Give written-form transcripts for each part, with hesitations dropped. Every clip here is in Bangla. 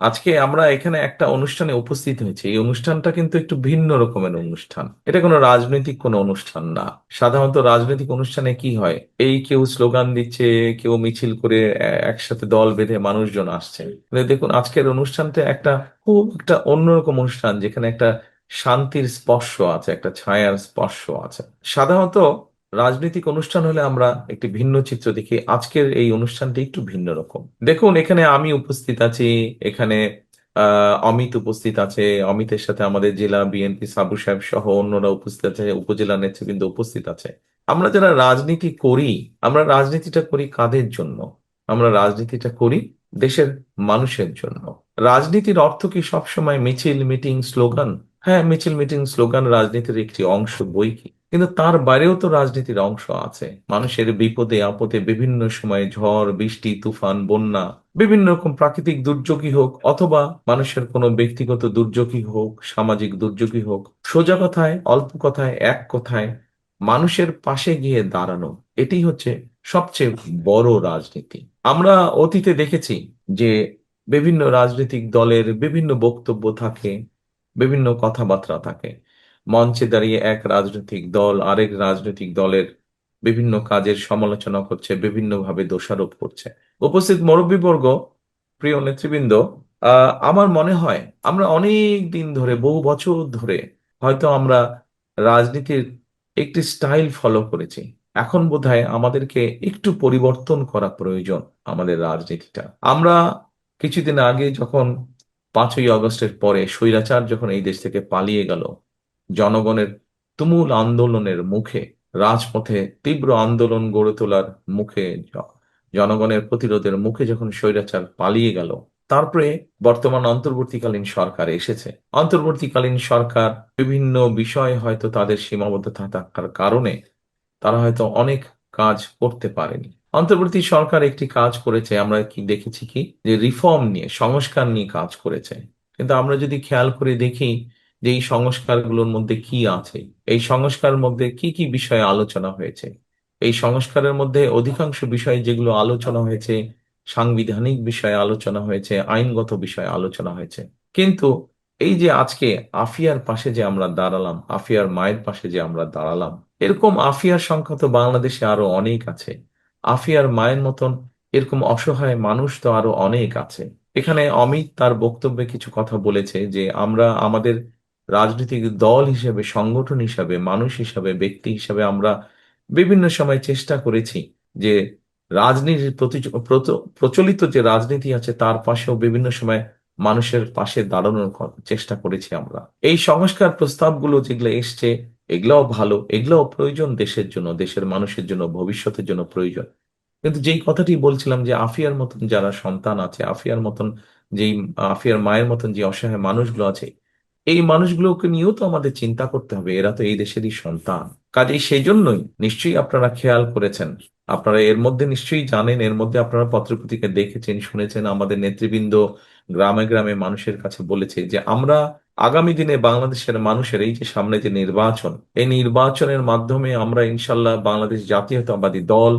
আজকে আমরা এখানে একটা অনুষ্ঠানে উপস্থিত হয়েছি। এই অনুষ্ঠানটা কিন্তু একটু ভিন্ন রকমের অনুষ্ঠান। এটা কোনো রাজনৈতিক কোনো অনুষ্ঠান না। সাধারণত রাজনৈতিক অনুষ্ঠানে কি হয়, এই কেউ স্লোগান দিচ্ছে, কেউ মিছিল করে একসাথে দল বেঁধে মানুষজন আসছে। কিন্তু দেখুন আজকের অনুষ্ঠানটা একটা খুব একটা অন্যরকম অনুষ্ঠান, যেখানে একটা শান্তির স্পর্শ আছে, একটা ছায়ার স্পর্শ আছে। সাধারণত রাজনৈতিক অনুষ্ঠান হলে আমরা একটি ভিন্ন চিত্র দেখি, আজকের এই অনুষ্ঠানটি একটু ভিন্ন রকম। দেখুন এখানে আমি উপস্থিত আছি, এখানে অমিত উপস্থিত আছে, অমিতের সাথে আমাদের জেলা বিএনপি সাবু সাহেব সহ অন্যরা উপস্থিত আছে, উপজেলা নেতৃবৃন্দ উপস্থিত আছে। আমরা যারা রাজনীতি করি, আমরা রাজনীতিটা করি কাদের জন্য? আমরা রাজনীতিটা করি দেশের মানুষের জন্য। রাজনীতির অর্থ কি সবসময় মিছিল মিটিং স্লোগান? হ্যাঁ, মিছিল মিটিং স্লোগান রাজনীতির একটি অংশ, বই কি, কিন্তু তার বাইরেও তো রাজনীতির অংশ আছে। মানুষের বিপদে আপদে বিভিন্ন সময়ে ঝড় বৃষ্টি তুফান বন্যা, বিভিন্ন রকম প্রাকৃতিক দুর্যোগই হোক অথবা মানুষের কোনো ব্যক্তিগত দুর্যোগই হোক, সামাজিক দুর্যোগই হোক, সোজা কথায় অল্প কথায় এক কথায় মানুষের পাশে গিয়ে দাঁড়ানো, এটি হচ্ছে সবচেয়ে বড় রাজনীতি। আমরা অতীতে দেখেছি যে বিভিন্ন রাজনৈতিক দলের বিভিন্ন বক্তব্য থাকে, বিভিন্ন কথাবার্তা থাকে। মঞ্চে দাঁড়িয়ে এক রাজনৈতিক দল আরেক রাজনৈতিক দলের বিভিন্ন কাজের সমালোচনা করছে, বিভিন্নভাবে দোষারোপ করছে। উপস্থিত মুরব্বীবর্গ, প্রিয় নেতৃবৃন্দ, আমার মনে হয় আমরা অনেক দিন ধরে, বহু বছর ধরে হয়তো আমরা রাজনীতির একটি স্টাইল ফলো করেছি। এখন বোধহয় আমাদেরকে একটু পরিবর্তন করা প্রয়োজন আমাদের রাজনীতিটা। আমরা কিছুদিন আগে যখন 5ই আগস্টের পরে স্বৈরাচার যখন এই দেশ থেকে পালিয়ে গেল, জনগণের তুমুল আন্দোলনের মুখে, রাজপথে তীব্র আন্দোলন গড়ে তোলার মুখে, জনগণের প্রতিরোধের মুখে যখন স্বৈরাচার পালিয়ে গেল, তারপরে বর্তমান অন্তর্বর্তীকালীন সরকার এসেছে। অন্তর্বর্তীকালীন সরকার বিভিন্ন বিষয়ে হয়তো তাদের সীমাবদ্ধতা থাকার কারণে তারা হয়তো অনেক কাজ করতে পারেনি। অন্তর্বর্তী সরকার একটি কাজ করেছে, আমরা কি দেখেছি কি, যে রিফর্ম নিয়ে, সংস্কার নিয়ে কাজ করেছে। কিন্তু আমরা যদি খেয়াল করে দেখি যে এই সংস্কারগুলোর মধ্যে কি আছে, এই সংস্কারের মধ্যে কি কি বিষয়ে আলোচনা হয়েছে, এই সংস্কারের মধ্যে অধিকাংশ বিষয় যেগুলো আলোচনা হয়েছে, সাংবিধানিক বিষয়ে আলোচনা হয়েছে, আইনগত বিষয়ে আলোচনা হয়েছে। কিন্তু এই যে আজকে আফিয়ার পাশে যে আমরা দাঁড়ালাম, আফিয়ার মায়ের পাশে যে আমরা দাঁড়ালাম, এরকম আফিয়ার সংখ্যা তো বাংলাদেশে আরো অনেক আছে। আফিয়ার মায়ের মতন এরকম অসহায় মানুষ তো আরো অনেক আছে। এখানে অমিত তার বক্তব্যে কিছু কথা বলেছে যে আমরা আমাদের রাজনৈতিক দল হিসেবে, সংগঠন হিসাবে, মানুষ হিসাবে, ব্যক্তি হিসাবে আমরা বিভিন্ন সময় চেষ্টা করেছি যে রাজনীতির প্রচলিত যে রাজনীতি আছে তার পাশেও বিভিন্ন সময় মানুষের পাশে দাঁড়ানোর চেষ্টা করেছি আমরা। এই সংস্কার প্রস্তাবগুলো যেগুলো এসছে, এগুলাও ভালো, এগুলাও প্রয়োজন দেশের জন্য, দেশের মানুষের জন্য, ভবিষ্যতের জন্য প্রয়োজন। কিন্তু যেই কথাটি বলছিলাম যে আফিয়ার মতন যারা সন্তান আছে, আফিয়ার মতন যেই আফিয়ার মায়ের মতন যে অসহায় মানুষগুলো আছে, এই মানুষগুলোকে নিয়েও তো আমাদের চিন্তা করতে হবে, এরা তো এই দেশেরই সন্তান। কাজেই সেই জন্যই নিশ্চয়ই আপনারা খেয়াল করেছেন, আপনারা এর মধ্যে নিশ্চয়ই জানেন, এর মধ্যে আপনারা পত্রপত্রিকা দেখেছেন, শুনেছেন, আমাদের নেতৃবৃন্দ গ্রামে গ্রামে মানুষের কাছে বলেছে যে আমরা আগামী দিনে বাংলাদেশের মানুষের এই যে সামনে যে নির্বাচন, এই নির্বাচনের মাধ্যমে আমরা ইনশাল্লাহ বাংলাদেশ জাতীয়তাবাদী দল,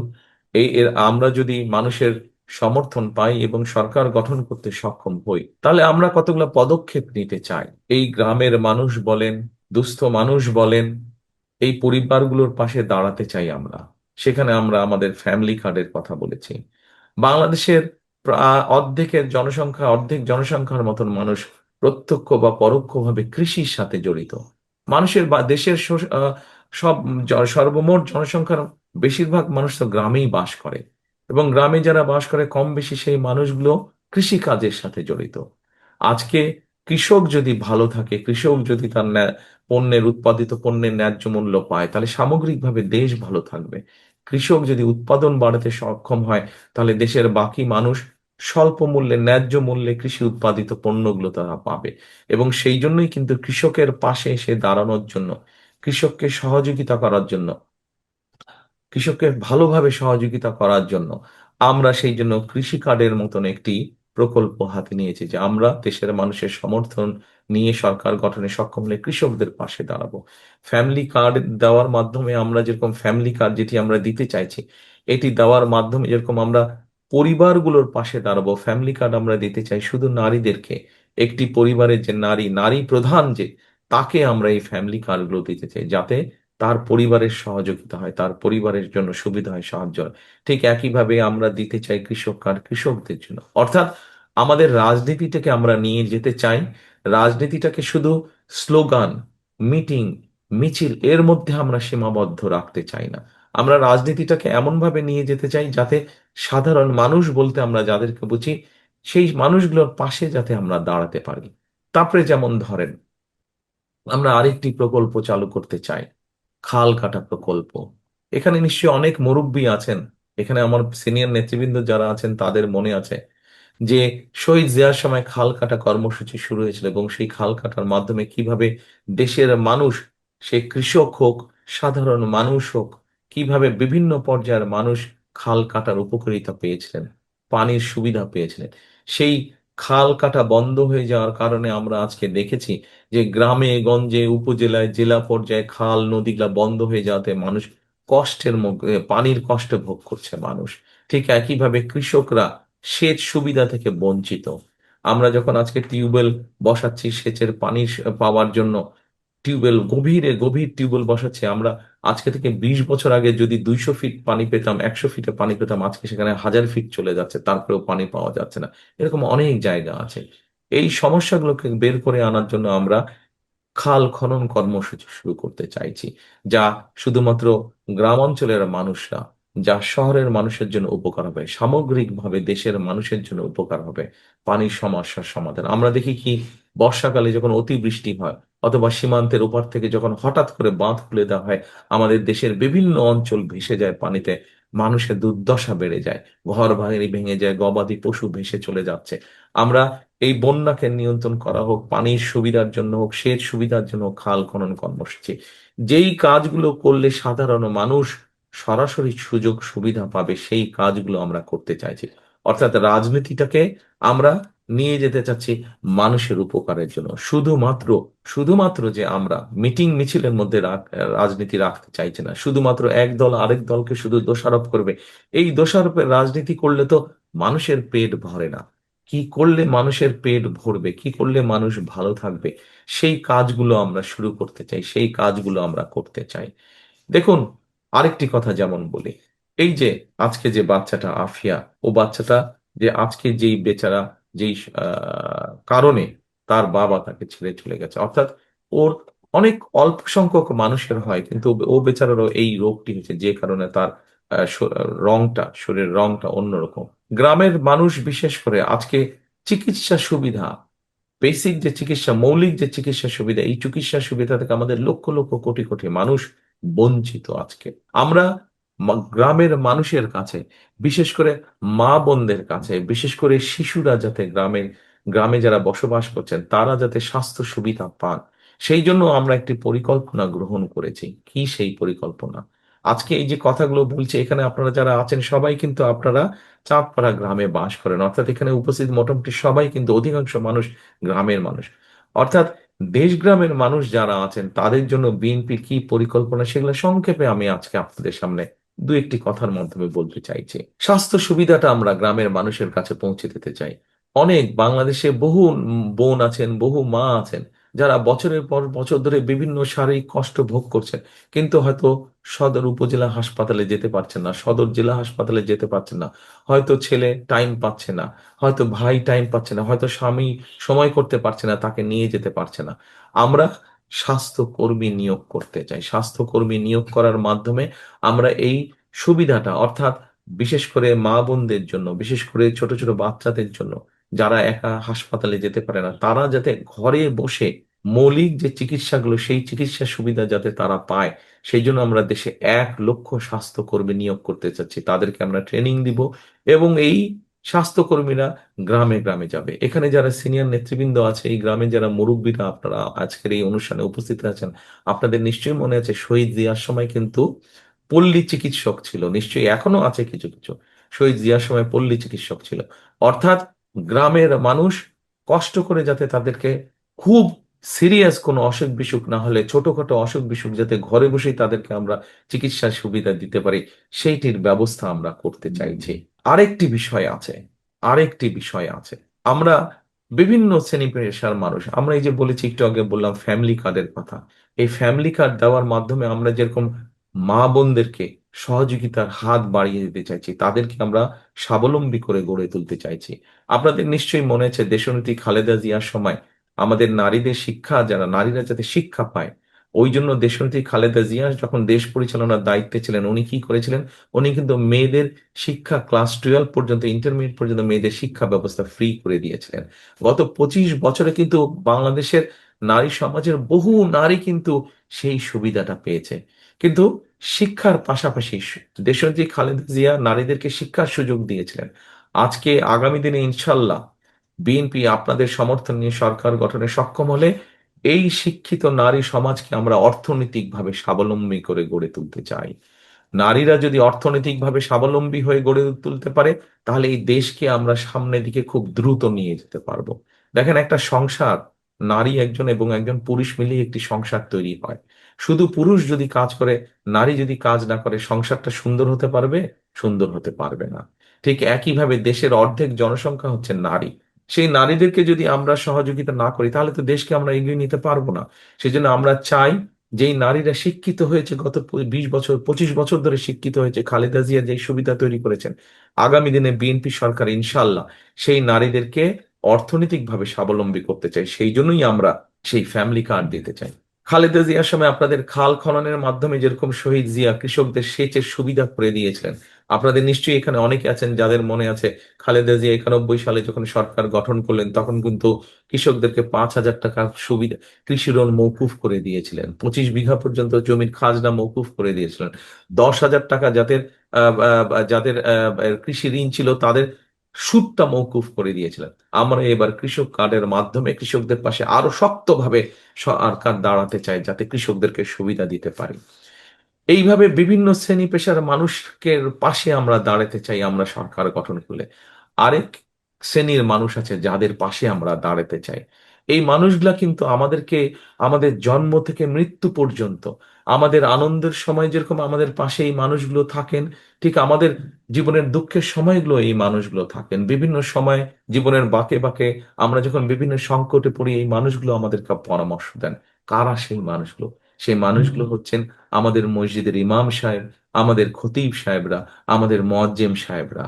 আমরা যদি মানুষের সমর্থন পাই এবং সরকার গঠন করতে সক্ষম হই, তাহলে আমরা কতগুলো পদক্ষেপ নিতে চাই। এই গ্রামের মানুষ বলেন, দুস্থ মানুষ বলেন, এই পরিবারগুলোর পাশে দাঁড়াতে চাই আমরা। সেখানে আমরা আমাদের ফ্যামিলি কার্ডের কথা বলেছি। বাংলাদেশের অর্ধেক জনসংখ্যার মতন মানুষ প্রত্যক্ষ বা পরোক্ষভাবে কৃষির সাথে জড়িত। মানুষের বা দেশের সব সর্বমোট জনসংখ্যার বেশিরভাগ মানুষ তো গ্রামেই বাস করে, এবং গ্রামে যারা বাস করে কম বেশি সেই মানুষগুলো কৃষি কাজের সাথে জড়িত। আজকে কৃষক যদি ভালো থাকে, কৃষক যদি তার পণ্যের, উৎপাদিত পণ্যের ন্যায্য মূল্য পায়, তাহলে সামগ্রিকভাবে দেশ ভালো থাকবে। কৃষক যদি উৎপাদন বাড়াতে সক্ষম হয়, তাহলে দেশের বাকি মানুষ স্বল্প মূল্যে, ন্যায্য মূল্যে কৃষি উৎপাদিত পণ্যগুলো তারা পাবে। এবং সেই জন্যই কিন্তু কৃষকের পাশে এসে দাঁড়ানোর জন্য, কৃষককে সহযোগিতা করার জন্য, কৃষককে ভালোভাবে সহযোগিতা করার জন্য আমরা সেই জন্য কৃষি কার্ডের মতন একটি প্রকল্প হাতে নিয়েছি, যে আমরা দেশের মানুষের সমর্থন নিয়ে সরকার গঠনে সক্ষম হলে কৃষকদের পাশে দাঁড়াবো। ফ্যামিলি কার্ড দেওয়ার মাধ্যমে আমরা যেরকম ফ্যামিলি কার্ড যেটি আমরা দিতে চাইছি, এটি দেওয়ার মাধ্যমে যেরকম আমরা পরিবারগুলোর পাশে দাঁড়াবো। ফ্যামিলি কার্ড আমরা দিতে চাই শুধু নারীদেরকে। একটি পরিবারের যে নারী, নারী প্রধান যে, তাকে আমরা এই ফ্যামিলি কার্ডগুলো দিতে চাই, যাতে তার পরিবারের সহযোগিতা হয়, তার পরিবারের জন্য সুবিধা হয়, সাহায্য হয়। ঠিক একইভাবে আমরা দিতে চাই কৃষক কার্ড কৃষকদের জন্য। অর্থাৎ আমাদের রাজনীতিটাকে আমরা নিয়ে যেতে চাই, রাজনীতিটাকে শুধু স্লোগান, মিটিং, মিছিল এর মধ্যে আমরা সীমাবদ্ধ রাখতে চাই না। আমরা রাজনীতিটাকে এমন ভাবে নিয়ে যেতে চাই যাতে সাধারণ মানুষ বলতে আমরা যাদেরকে বুঝি, সেই মানুষগুলোর পাশে যাতে আমরা দাঁড়াতে পারি। তারপরে যেমন ধরেন, আমরা আরেকটি প্রকল্প চালু করতে চাই, খাল কাটা প্রকল্প। এখানে নিশ্চয়ই অনেক মুরব্বী আছেন, এখানে আমার সিনিয়র নেতৃবৃন্দ যারা আছেন তাদের মনে আছে যে শহীদ জিয়ার সময় খাল কাটা কর্মসূচি শুরু হয়েছিল, এবং সেই খাল কাটার মাধ্যমে কিভাবে দেশের মানুষ, সে কৃষক হোক, সাধারণ মানুষ হোক, কিভাবে বিভিন্ন পর্যায়ের মানুষ খাল কাটার উপকারিতা পেয়েছিলেন, পানির সুবিধা পেয়েছিলেন। সেই খাল কাটা বন্ধ হয়ে যাওয়ার কারণে আমরা আজকে দেখেছি যে গ্রামে গঞ্জে উপজেলায় জেলা পর্যায়ে খাল নদীগুলা বন্ধ হয়ে যাওয়াতে মানুষ কষ্টের মধ্যে, পানির কষ্ট ভোগ করছে মানুষ। ঠিক একইভাবে কৃষকরা সেচ সুবিধা থেকে বঞ্চিত। আমরা যখন আজকে টিউবওয়েল বসাচ্ছি সেচের পানি পাওয়ার জন্য, টিউবওয়েল গভীরে গভীর টিউবওয়েল বসাচ্ছি আমরা, আজকে থেকে 20 বছর আগে যদি 200 ফিট পানি পেতাম, 100 ফিটে পানি পেতাম, আজকে সেখানে 1000 ফিট চলে যাচ্ছে, তারপরেও পানি পাওয়া যাচ্ছে না। এরকম অনেক জায়গা আছে। এই সমস্যাগুলোকে বের করে আনার জন্য আমরা খাল খনন কর্মসূচি শুরু করতে চাইছি, যা শুধুমাত্র গ্রাম অঞ্চলের মানুষরা, যা শহরের মানুষের জন্য উপকার হবে, সামগ্রিকভাবে দেশের মানুষের জন্য উপকার হবে। পানির সমস্যার সমাধান আমরা দেখি কি, বর্ষাকালে যখন অতিবৃষ্টি হয় অথবা সীমান্তের ওপার থেকে যখন হঠাৎ করে বাঁধ খুলে দেওয়া হয়, আমাদের দেশের বিভিন্ন অঞ্চল ভেসে যায় পানিতে, মানুষের দুর্দশা বেড়ে যায়, ঘর বাড়ি ভেঙে যায়, গবাদি পশু ভেসে চলে যাচ্ছে। আমরা এই বন্যাকে নিয়ন্ত্রণ করা হোক, পানির সুবিধার জন্য হোক, সেচ সুবিধার জন্য হোক, খাল খনন কর্মসূচি, যেই কাজগুলো করলে সাধারণ মানুষ সরাসরি সুযোগ সুবিধা পাবে, সেই কাজগুলো আমরা করতে চাইছি। অর্থাৎ রাজনীতিটাকে আমরা নিয়ে যেতে চাচ্ছি মানুষের উপকারের জন্য। শুধুমাত্র শুধুমাত্র যে আমরা মিটিং মিছিলের মধ্যে রাজনীতি রাখতে চাইছি না, শুধুমাত্র এক দল আরেক দলকে শুধু দোষারোপ করবে। এই দোষারোপের রাজনীতি করলে তো মানুষের পেট ভরে না। কি করলে মানুষের পেট ভরবে, কি করলে মানুষ ভালো থাকবে, সেই কাজগুলো আমরা শুরু করতে চাই, সেই কাজগুলো আমরা করতে চাই। দেখুন, আরেকটি কথা যেমন বলি, এই যে আজকে যে বাচ্চাটা আফিয়া, ও বাচ্চাটা যে আজকে যেই বেচারা, যেই কারণে তার বাবা তাকে ছেড়ে চলে গেছে, অর্থাৎ ওর অনেক অল্প সংখ্যক মানুষের হয়, কিন্তু ও বেচারারও এই রোগটি হয়েছে যে কারণে তার রংটা, শরীরের রংটা অন্যরকম। গ্রামের মানুষ বিশেষ করে আজকে চিকিৎসা সুবিধা, বেসিক যে চিকিৎসা, মৌলিক যে চিকিৎসা সুবিধা, এই চিকিৎসা সুবিধা থেকে আমাদের লক্ষ লক্ষ কোটি কোটি মানুষ বঞ্চিত আজকে। আমরা গ্রামের মানুষের কাছে, বিশেষ করে মা বোনদের কাছে, বিশেষ করে শিশুরা যাতে গ্রামে গ্রামে যারা বসবাস করছেন তারা যাতে স্বাস্থ্য সুবিধা পান, সেই জন্য আমরা একটি পরিকল্পনা গ্রহণ করেছি। কি সেই পরিকল্পনা? আজকে এই যে কথাগুলো বলছি, এখানে আপনারা যারা আছেন সবাই কিন্তু আপনারা চাঁদপাড়া গ্রামে বাস করেন, অর্থাৎ এখানে উপস্থিত মোটামুটি সবাই কিন্তু অধিকাংশ মানুষ গ্রামের মানুষ। অর্থাৎ দেশ গ্রামের মানুষ যারা আছেন তাদের জন্য বিএনপির কি পরিকল্পনা, সেগুলো সংক্ষেপে আমি আজকে আপনাদের সামনে দু একটি কথার মাধ্যমে বলতে চাইছি। স্বাস্থ্য সুবিধাটা আমরা গ্রামের মানুষের কাছে পৌঁছে দিতে চাই। অনেক বাংলাদেশে বহু বোন আছেন, বহু মা আছেন যারা বছরের পর বছর ধরে বিভিন্ন শারীরিক কষ্ট ভোগ করছেন, কিন্তু হয়তো সদর উপজেলা হাসপাতালে যেতে পারছেন না, সদর জেলা হাসপাতালে যেতে পারছেন না। হয়তো ছেলে টাইম পাচ্ছে না, হয়তো ভাই টাইম পাচ্ছে না, হয়তো স্বামী সময় করতে পারছে না, তাকে নিয়ে যেতে পারছে না। আমরা স্বাস্থ্যকর্মী নিয়োগ করতে চাই। স্বাস্থ্যকর্মী নিয়োগ করার মাধ্যমে আমরা এই সুবিধাটা, অর্থাৎ বিশেষ করে মা বোনদের জন্য, বিশেষ করে ছোট ছোট বাচ্চাদের জন্য যারা একা হাসপাতালে যেতে পারে না, তারা যাতে ঘরে বসে মৌলিক যে চিকিৎসাগুলো, সেই চিকিৎসা সুবিধা যাতে তারা পায়, সেই জন্য আমরা দেশে 1 লক্ষ স্বাস্থ্যকর্মী নিয়োগ করতে চাচ্ছি। তাদেরকে আমরা ট্রেনিং দিব, এবং এই স্বাস্থ্যকর্মীরা গ্রামে গ্রামে যাবে। এখানে যারা সিনিয়র নেতৃবৃন্দ আছে, এই গ্রামে যারা মুরব্বীরা, আপনারা আজকের এই অনুষ্ঠানে উপস্থিত আছেন, আপনাদের নিশ্চয়ই মনে আছে শহীদ জিয়ার সময় কিন্তু পল্লী চিকিৎসক ছিল, নিশ্চয়ই এখনো আছে কিছু কিছু। শহীদ জিয়ার সময় পল্লী চিকিৎসক ছিল, অর্থাৎ গ্রামের মানুষ কষ্ট করে যাতে তাদেরকে খুব সিরিয়াস কোনো অসুখ বিসুখ না হলে, ছোটখাটো অসুখ বিসুখ যাতে ঘরে বসেই তাদেরকে আমরা চিকিৎসার সুবিধা দিতে পারি, সেইটির ব্যবস্থা আমরা করতে চাইছি। আরেকটি বিষয় আছে, আরেকটি বিষয় আছে। আমরা বিভিন্ন শ্রেণী পেশার মানুষ, আমরা এই যে বলেছি, একটু আগে বললাম ফ্যামিলি কার্ডের কথা। এই ফ্যামিলি কার্ড দেওয়ার মাধ্যমে আমরা যেরকম মা বোনদেরকে সহযোগিতার হাত বাড়িয়ে দিতে চাইছি, তাদেরকে আমরা স্বাবলম্বী করে গড়ে তুলতে চাইছি। আপনাদের নিশ্চয়ই মনে আছে দেশনেত্রী খালেদা জিয়ার সময় আমাদের নারীদের শিক্ষা, যারা নারীরা যাতে শিক্ষা পায়, ওই জন্য দেশনেত্রী খালেদা জিয়া যখন দেশ পরিচালনার দায়িত্বে ছিলেন, উনি কি করেছিলেন? উনি কিন্তু মেয়েদের শিক্ষা ক্লাস 12 পর্যন্ত, ইন্টারমিডিয়েট পর্যন্ত মেয়েদের শিক্ষা ব্যবস্থা ফ্রি করে দিয়েছিলেন। গত 25 বছরে কিন্তু বাংলাদেশের নারী সমাজের বহু নারী কিন্তু সেই সুবিধাটা পেয়েছে। কিন্তু শিক্ষার পাশাপাশি দেশনেত্রী খালেদা জিয়া নারীদেরকে শিক্ষার সুযোগ দিয়েছিলেন। আজকে আগামী দিনে ইনশাল্লাহ বিএনপি আপনাদের সমর্থন নিয়ে সরকার গঠনে সক্ষম হলে এই শিক্ষিত নারী সমাজকে আমরা অর্থনৈতিকভাবে স্বাবলম্বী করে গড়ে তুলতে চাই। নারীরা যদি অর্থনৈতিকভাবে স্বাবলম্বী হয়ে গড়ে তুলতে পারে, তাহলে এই দেশকে আমরা সামনের দিকে খুব দ্রুত নিয়ে যেতে পারবো। দেখেন, একটা সংসার, নারী একজন এবং একজন পুরুষ মিলিয়ে একটি সংসার তৈরি হয়। শুধু পুরুষ যদি কাজ করে, নারী যদি কাজ না করে, সংসারটা সুন্দর হতে পারবে? সুন্দর হতে পারবে না। ঠিক একইভাবে দেশের অর্ধেক জনসংখ্যা হচ্ছে নারী। সেই নারীদেরকে যদি আমরা সহযোগিতা না করি, তাহলে তো দেশকে আমরা এগিয়ে নিতে পারবো না। সেজন্য আমরা চাই, যেই নারীরা শিক্ষিত হয়েছে, গত 20 বছর 25 বছর ধরে শিক্ষিত হয়েছে, খালেদা জিয়া যে সুবিধা তৈরি করেছেন, আগামী দিনে বিএনপি সরকার ইনশাল্লাহ সেই নারীদেরকে অর্থনৈতিকভাবে স্বাবলম্বী করতে চাই। সেই জন্যই আমরা সেই ফ্যামিলি কার্ড দিতে চাই। খালেদা জিয়ার সময় আপনাদের খাল খননের মাধ্যমে যেরকম শহীদ জিয়া কৃষকদের সেচের সুবিধা করে দিয়েছিলেন, আপনাদের নিশ্চয়ই এখানে অনেকে আছেন যাদের মনে আছে খালেদা জিয়া 91 সালে যখন সরকার গঠন করলেন, তখন কিন্তু কৃষকদেরকে 5,000 টাকা সুবিধা, কৃষি ঋণ মৌকুফ করে দিয়েছিলেন। 25 বিঘা পর্যন্ত জমির খাজনা মৌকুফ করে দিয়েছিলেন। 10,000 টাকা যাদের যাদের কৃষি ঋণ ছিল, তাদের সুদটা মৌকুফ করে দিয়েছিলেন। আমরা এবার কৃষক কার্ডের মাধ্যমে কৃষকদের পাশে আরো শক্তভাবে সরকার দাঁড়াতে চায়, যাতে কৃষকদেরকে সুবিধা দিতে পারি। এইভাবে বিভিন্ন শ্রেণী পেশার মানুষকে পাশে আমরা দাঁড়াতে চাই। আমরা সরকার গঠন করলে আরেক শ্রেণীর মানুষ আছে যাদের পাশে আমরা দাঁড়াতে চাই। এই মানুষগুলা কিন্তু আমাদেরকে আমাদের জন্ম থেকে মৃত্যু পর্যন্ত, আমাদের আনন্দের সময় যেরকম আমাদের পাশে এই মানুষগুলো থাকেন, ঠিক আমাদের জীবনের দুঃখের সময়গুলো এই মানুষগুলো থাকেন। বিভিন্ন সময় জীবনের বাঁকে বাঁকে আমরা যখন বিভিন্ন সংকটে পড়ি, এই মানুষগুলো আমাদেরকে পরামর্শ দেন। কারা সেই মানুষগুলো? সেই মানুষগুলো হচ্ছেন আমাদের মসজিদের ইমাম সাহেব, আমাদের খতিব সাহেবরা, আমাদের মুয়াজ্জিম সাহেবরা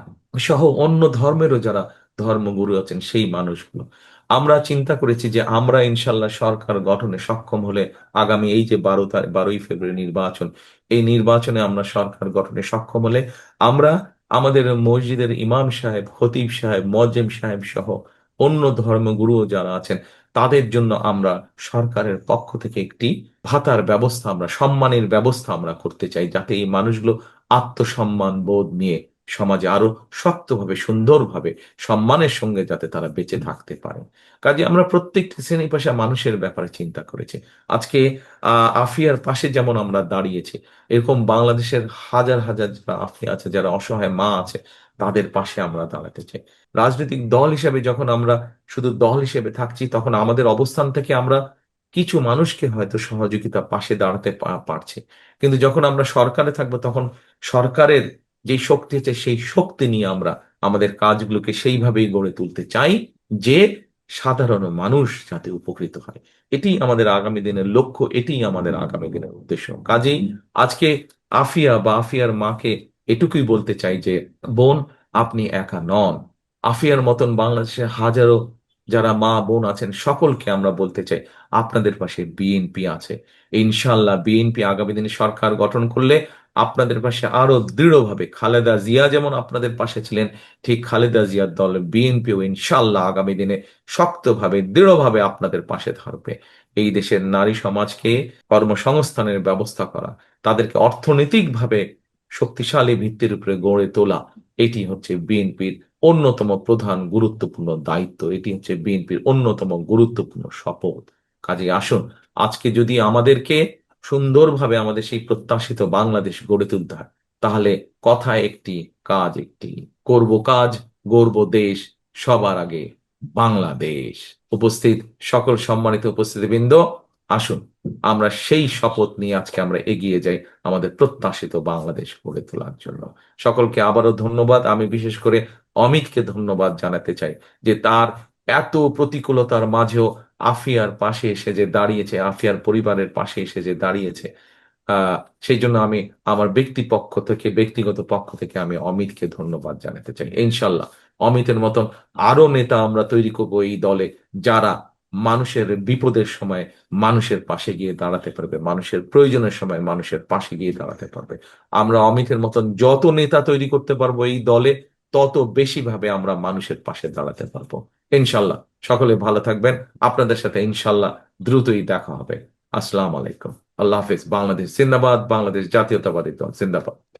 সহ অন্য ধর্মেরও যারা ধর্মগুরু আছেন, সেই মানুষগুলো। আমরা চিন্তা করেছি যে আমরা ইনশাল্লাহ সরকার গঠনে সক্ষম হলে, আগামী এই যে 12ই ফেব্রুয়ারি নির্বাচন, এই নির্বাচনে আমরা সরকার গঠনে সক্ষম হলে আমরা আমাদের মসজিদের ইমাম সাহেব, খতিব সাহেব, মুয়াজ্জিম সাহেব সহ অন্য ধর্মগুরুও যারা আছেন, তাদের জন্য আমরা সরকারের পক্ষ থেকে একটি ভাতার ব্যবস্থা, আমরা সম্মানের ব্যবস্থা আমরা করতে চাই, যাতে এই মানুষগুলো আত্মসম্মান বোধ নিয়ে সমাজে আরো শক্তভাবে, সুন্দরভাবে, সম্মানের সঙ্গে যাতে তারা বেঁচে থাকতে পারে। কাজে আমরা প্রত্যেকটি শ্রেণী পেশা মানুষের ব্যাপারে চিন্তা করেছি। আজকে আফিয়ার পাশে যেমন আমরা দাঁড়িয়েছি, এরকম বাংলাদেশের হাজার হাজার যারা আফিয়া আছে, যারা অসহায় মা আছে, তাদের পাশে আমরা দাঁড়াতে চাই। রাজনৈতিক দল হিসেবে যখন আমরা শুধু দল হিসেবে থাকছি, তখন আমাদের অবস্থান থেকে আমরা কিছু মানুষকে হয়তো সহযোগিতা পাশে দাঁড়াতে পারছি। কিন্তু যখন আমরা সরকারে থাকবো, তখন সরকারের যে শক্তি আছে, সেই শক্তি নিয়ে আমরা আমাদের কাজগুলোকে সেইভাবেই গড়ে তুলতে চাই যে সাধারণ মানুষ যাতে উপকৃত হয়। এটি আমাদের আগামী দিনের লক্ষ্য, এটি আমাদের আগামী দিনের উদ্দেশ্য। কাজেই আজকে আফিয়া বা আফিয়ার মাকে এটুকুই বলতে চাই যে, বোন, আপনি একা নন। আফিয়ার মতন বাংলাদেশের হাজারো যারা মা বোন আছেন, সকলকে আমরা বলতে চাই, আপনাদের পাশে বিএনপি আছে। ইনশাল্লাহ বিএনপি আগামী দিনে সরকার গঠন করলে আপনাদের পাশে আরো দৃঢ়ভাবে, খালেদা জিয়া যেমন আপনাদের পাশে ছিলেন, ঠিক খালেদা জিয়ার দল বিএনপিও ইনশাল্লাহ আগামী দিনে শক্তভাবে, দৃঢ়ভাবে আপনাদের পাশে থাকবে। এই দেশের নারী সমাজকে কর্মসংস্থানের ব্যবস্থা করা, তাদেরকে অর্থনৈতিকভাবে শক্তিশালী ভিত্তির উপরে গড়ে তোলা, এটি হচ্ছে বিএনপির অন্যতম প্রধান গুরুত্বপূর্ণ দায়িত্ব। এটি হচ্ছে বিএনপির অন্যতম গুরুত্বপূর্ণ শপথ। কাজে আসুন, আজকে যদি আমাদেরকে সুন্দরভাবে আমাদের সেই প্রত্যাশিত বাংলাদেশ গড়ে তুলতে হয়, তাহলে কথা একটি, কাজ একটি। করব কাজ, গড়ব দেশ, সবার আগে বাংলাদেশ। উপস্থিত সকল সম্মানিত উপস্থিতিবৃন্দ, আসুন আমরা সেই শপথ নিয়ে আজকে আমরা এগিয়ে যাই আমাদের প্রত্যাশিত বাংলাদেশ গড়ে তোলার জন্য। সকলকে আবারও ধন্যবাদ। আমি বিশেষ করে অমিতকে ধন্যবাদ জানাতে চাই যে তার এত প্রতিকূলতার মাঝেও আফিয়ার পাশে এসে যে দাঁড়িয়েছে, আফিয়ার পরিবারের পাশে এসে যে দাঁড়িয়েছে। আহ সেই জন্য আমি আমার ব্যক্তিগত পক্ষ থেকে আমি অমিতকে ধন্যবাদ জানাতে চাই। ইনশাল্লাহ অমিতের মতন আরো নেতা আমরা তৈরি করব এই দলে, যারা মানুষের বিপদের সময় মানুষের পাশে গিয়ে দাঁড়াতে পারবে, মানুষের প্রয়োজনের সময় মানুষের পাশে গিয়ে দাঁড়াতে পারবে। আমরা অমিতের মতন যত নেতা তৈরি করতে পারবো এই দলে, তত বেশি ভাবে আমরা মানুষের পাশে দাঁড়াতে পারবো। ইনশাল্লাহ। সকলে ভালো থাকবেন। আপনাদের সাথে ইনশাল্লাহ দ্রুতই দেখা হবে। আসসালামু আলাইকুম। আল্লাহ হাফিজ। বাংলাদেশ জিন্দাবাদ। বাংলাদেশ জাতীয়তাবাদী দল জিন্দাবাদ।